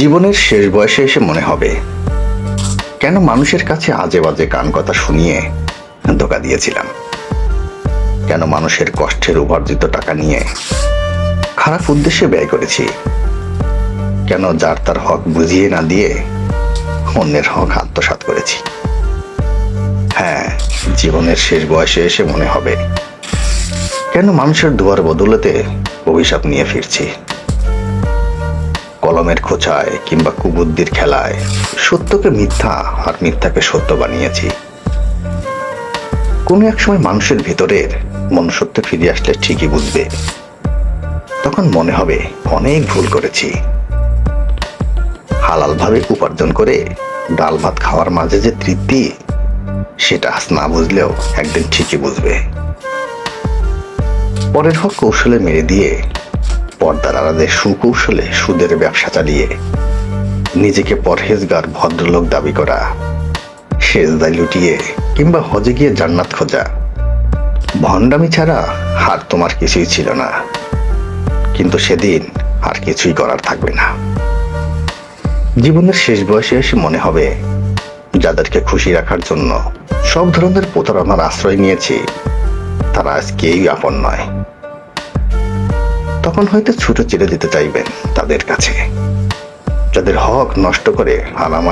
জীবনের শেষ বয়সে এসে মনে হবে কেন মানুষের কাছে আজে বাজে কান কথা শুনিয়ে ধোঁকা দিয়েছিলাম, কেন মানুষের কষ্টের উপার্জিত টাকা নিয়ে খারাপ উদ্দেশ্যে ব্যয় করেছি, কেন যার তার হক বুঝিয়ে না দিয়ে অন্যের হক আত্মসাৎ করেছি। হ্যাঁ, জীবনের শেষ বয়সে এসে মনে হবে কেন মানুষের দুয়ার বদলেতে অভিশাপ নিয়ে ফিরছি। কলমের খোঁচায় কিংবা কুবুদ্ধির খেলায় সত্যকে মিথ্যা আর মিথ্যাকে সত্য বানিয়েছি। কোনো এক সময় মানুষের ভেতরের মনুষ্যত্ব ফিরে আসলে ঠিকই বুঝবে, তখন মনে হবে অনেক ভুল করেছি। হালালভাবে উপার্জন করে ডাল ভাত খাওয়ার মাঝে যে তৃপ্তি, সেটা আজ না বুঝলেও একদিন ঠিকই বুঝবে। পরের হক কৌশলে মেরে দিয়ে পর্দার আড়ালে সুকৌশলে সুদের ব্যবসা চালিয়ে নিজেকে পরহেজগার ভদ্রলোক দাবি করা, সেজদায় লুটিয়ে কিংবা হজে গিয়ে জান্নাত খোঁজা, ভণ্ডামি ছাড়া আর তোমার কিছুই ছিল না। কিন্তু সেদিন আর কিছুই করার থাকবে না। জীবনের শেষ বয়সে এসে মনে হবে যাদেরকে খুশি রাখার জন্য সব ধরনের প্রতারণার আশ্রয় নিয়েছি, তারা আজ কেউই আপন নয়। তখন হয়তো ছুটো ছেড়ে দিতে চাইবেন তাদের কাছে, যাদের হক নষ্ট করে আলামায়